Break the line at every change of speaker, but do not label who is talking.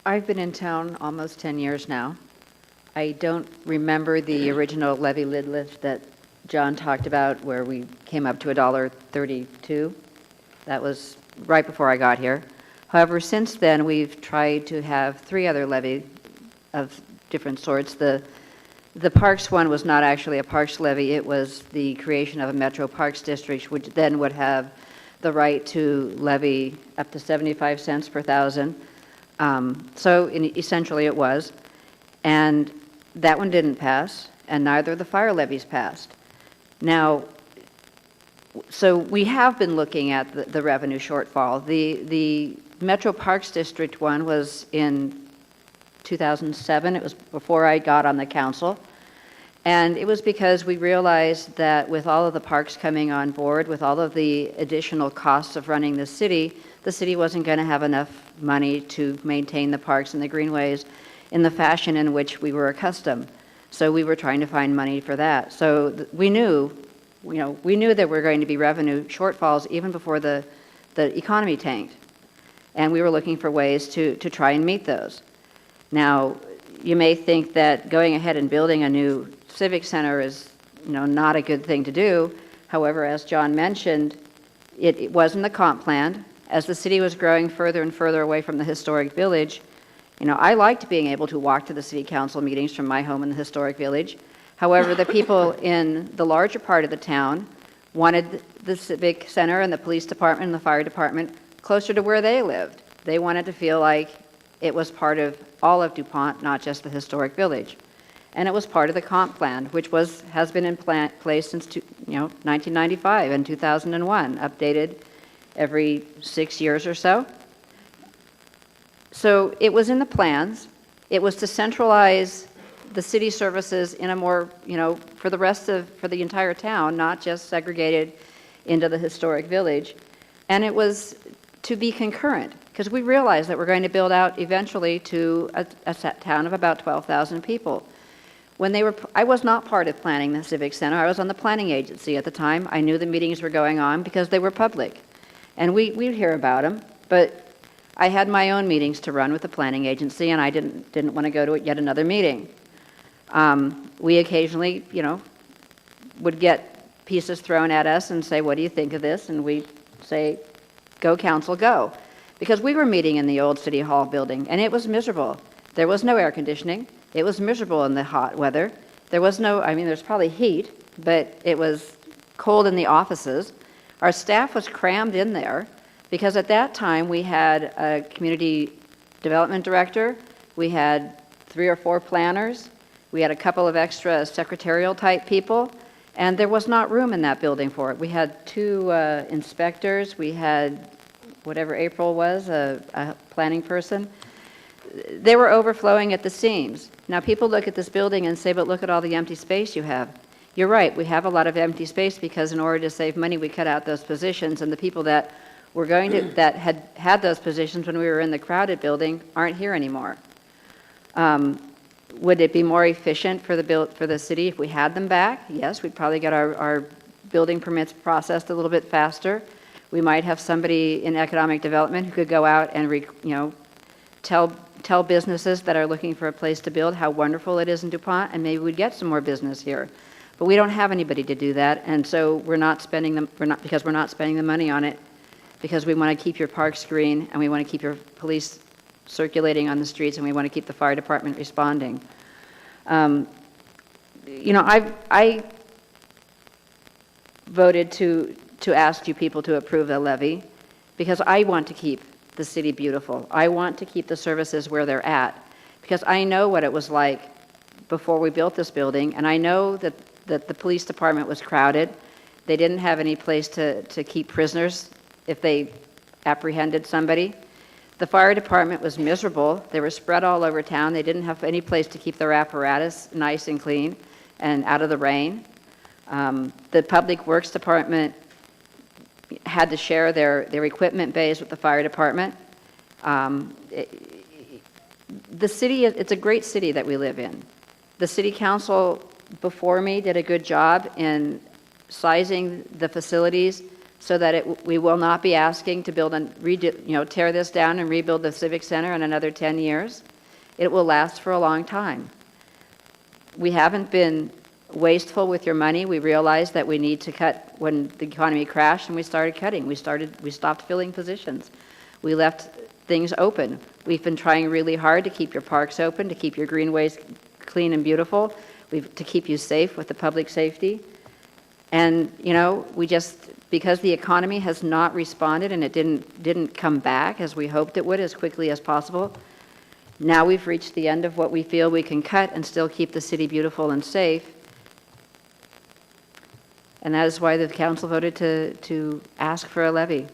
I've been in town almost 10 years now. I don't remember the original levy lid lift that John talked about where we came up to $1.32. That was right before I got here. However, since then, we've tried to have 3 other levy of different sorts. The Parks one was not actually a Parks levy. It was the creation of a Metro Parks District, which then would have the right to levy up to 75 cents per thousand. Essentially it was. And that one didn't pass, and neither of the fire levies passed. Now, so we have been looking at the revenue shortfall. The Metro Parks District one was in 2007. It was before I got on the council. And it was because we realized that with all of the parks coming on board, with all of the additional costs of running the city wasn't going to have enough money to maintain the parks and the greenways in the fashion in which we were accustomed. So we were trying to find money for that. So we knew there were going to be revenue shortfalls even before the economy tanked. And we were looking for ways to try and meet those. Now, you may think that going ahead and building a new civic center is not a good thing to do. However, as John mentioned, it was in the comp plan. As the city was growing further and further away from the historic village, I liked being able to walk to the city council meetings from my home in the historic village. However, the people in the larger part of the town wanted the civic center and the police department and the fire department closer to where they lived. They wanted to feel like it was part of all of DuPont, not just the historic village. And it was part of the comp plan, which has been in place since 1995 and 2001, updated every 6 years or so. So it was in the plans. It was to centralize the city services in a more, for the entire town, not just segregated into the historic village. And it was to be concurrent, because we realized that we're going to build out eventually to a town of about 12,000 people. I was not part of planning the Civic Center. I was on the planning agency at the time. I knew the meetings were going on because they were public. And we'd hear about them, but I had my own meetings to run with the planning agency, and I didn't want to go to yet another meeting. We occasionally, would get pieces thrown at us and say, what do you think of this? And we say, go council, go. Because we were meeting in the old City Hall building, and it was miserable. There was no air conditioning. It was miserable in the hot weather. There was there's probably heat, but it was cold in the offices. Our staff was crammed in there because at that time we had a community development director, we had 3 or 4 planners, we had a couple of extra secretarial type people, and there was not room in that building for it. We had 2 inspectors, we had whatever April was, a planning person. They were overflowing at the seams. Now people look at this building and say, but look at all the empty space you have. You're right, we have a lot of empty space because in order to save money, we cut out those positions, and the people that that had those positions when we were in the crowded building aren't here anymore. Would it be more efficient for the city if we had them back? Yes, we'd probably get our building permits processed a little bit faster. We might have somebody in economic development who could go out and tell businesses that are looking for a place to build how wonderful it is in DuPont, and maybe we'd get some more business here. But we don't have anybody to do that, and so we're not spending the money on it, because we want to keep your parks green, and we want to keep your police circulating on the streets, and we want to keep the fire department responding. I voted to ask you people to approve the levy because I want to keep the city beautiful. I want to keep the services where they're at because I know what it was like before we built this building, and I know that the police department was crowded. They didn't have any place to keep prisoners if they apprehended somebody. The fire department was miserable. They were spread all over town. They didn't have any place to keep their apparatus nice and clean and out of the rain. The public works department had to share their equipment bays with the fire department. The city, it's a great city that we live in. The city council before me did a good job in sizing the facilities so that we will not be asking to build and tear this down and rebuild the Civic Center in another 10 years. It will last for a long time. We haven't been wasteful with your money. We realized that we need to cut when the economy crashed, and we started cutting. We stopped filling positions. We left things open. We've been trying really hard to keep your parks open, to keep your greenways clean and beautiful, to keep you safe with the public safety. And, because the economy has not responded and it didn't come back as we hoped it would as quickly as possible, now we've reached the end of what we feel we can cut and still keep the city beautiful and safe. And that is why the council voted to ask for a levy.